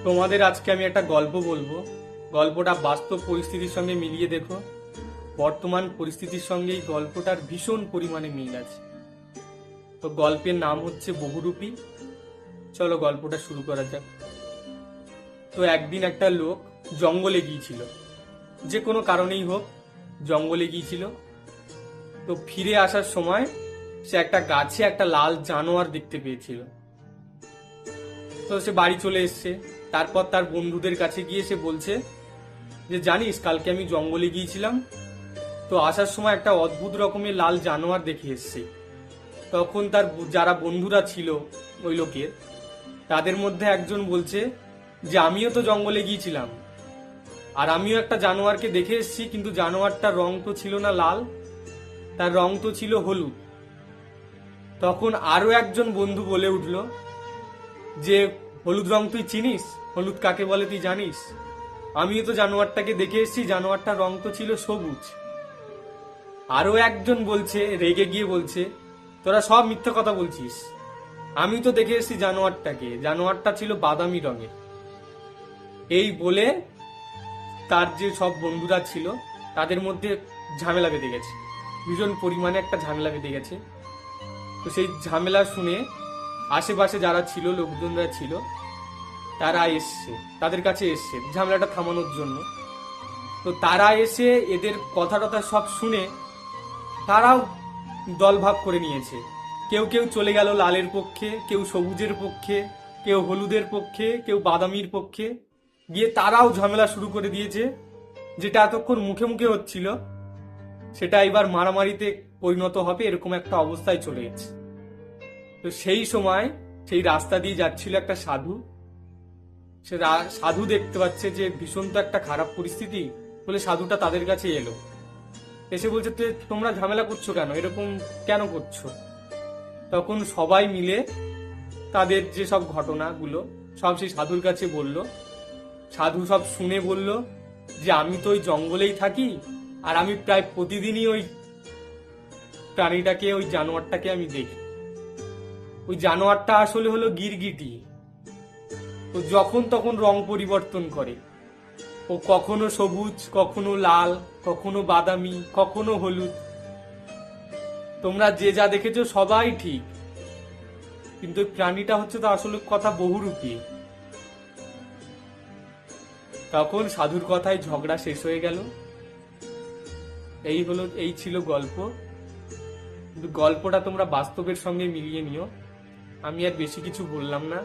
তোমাদের আজকে আমি একটা গল্প বলবো। গল্পটা বাস্তব পরিস্থিতির সঙ্গে মিলিয়ে দেখো। বর্তমান পরিস্থিতির সঙ্গে এই গল্পটার ভীষণ পরিমাণে মিল আছে। তো গল্পের নাম হচ্ছে বহুরূপী। চলো গল্পটা শুরু করা যাক। তো একদিন একটা লোক জঙ্গলে গিয়েছিল, যে কোনো কারণেই হোক জঙ্গলে গিয়েছিল। তো ফিরে আসার সময় সে একটা গাছে একটা লাল জানোয়ার দেখতে পেয়েছিল। তো সে বাড়ি চলে এসছে। তারপর তার বন্ধুদের কাছে গিয়ে সে বলছে যে জানিস, কালকে আমি জঙ্গলে গিয়েছিলাম, তো আসার সময় একটা অদ্ভুত রকমের লাল জানোয়ার দেখে এসছি। তখন তার যারা বন্ধুরা ছিল ওই লোকের, তাদের মধ্যে একজন বলছে যে আমিও তো জঙ্গলে গিয়েছিলাম, আর আমিও একটা জানোয়ারকে দেখে এসেছি, কিন্তু জানোয়ারটার রং তো ছিল না লাল, তার রং তো ছিল হলুদ। তখন আরো একজন বন্ধু বলে উঠল যে হলুদ রং তুই চিনিস? হলুদ কাকে বলে তুই জানিস? আমিও তো জানোয়ারটাকে দেখে এসেছি, জানোয়ারটার রং তো ছিল সবুজ। আরো একজন বলছে, রেগে গিয়ে বলছে, তোরা সব মিথ্যে কথা বলছিস, আমি তো দেখে এসেছি জানোয়ারটাকে, জানোয়ারটা ছিল বাদামি রঙের। এই বলে তার যে সব বন্ধুরা ছিল তাদের মধ্যে ঝামেলা বেঁধে গেছে, ভীষণ পরিমাণে একটা ঝামেলা বেঁধে গেছে। তো সেই ঝামেলা শুনে আশেপাশে যারা ছিল, লোকজনরা ছিল, তারা এসছে, তাদের কাছে এসছে ঝামেলাটা থামানোর জন্য। তো তারা এসে এদের কথা টথা সব শুনে তারাও দলভাগ করে নিয়েছে। কেউ কেউ চলে গেল লালের পক্ষে, কেউ সবুজের পক্ষে, কেউ হলুদের পক্ষে, কেউ বাদামির পক্ষে, গিয়ে তারাও ঝামেলা শুরু করে দিয়েছে। যেটা এতক্ষণ মুখে মুখে হচ্ছিল সেটা এবার মারামারিতে পরিণত হবে, এরকম একটা অবস্থায় চলে গেছে। তো সেই সময় সেই রাস্তা দিয়ে যাচ্ছিল একটা সাধু। সে সাধু দেখতে পাচ্ছে যে ভীষণ তো একটা খারাপ পরিস্থিতি, বলে সাধুটা তাদের কাছে এলো, এসে বলছে তোমরা ঝামেলা করছো কেন, এরকম কেন করছো? তখন সবাই মিলে তাদের যে সব ঘটনাগুলো সব সেই সাধুর কাছে বলল। সাধু সব শুনে বলল যে আমি তো ওই জঙ্গলেই থাকি, আর আমি প্রায় প্রতিদিনই ওই প্রাণীটাকে, ওই জানোয়ারটাকে আমি দেখি। ওই জানোয়ারটা আসলে হলো গিরগিটি। ও যখন তখন রং পরিবর্তন করে, ও কখনো সবুজ, কখনো লাল, কখনো বাদামি, কখনো হলুদ। তোমরা যে যা দেখেছো সবাই ঠিক, কিন্তু ওই প্রাণীটা হচ্ছে তো আসলে কথা বহুরূপী। তখন সাধুর কথায় ঝগড়া শেষ হয়ে গেল। এই ছিল গল্প। কিন্তু গল্পটা তোমরা বাস্তবের সঙ্গে মিলিয়ে নিও, আমি আর বেশি কিছু বললাম না।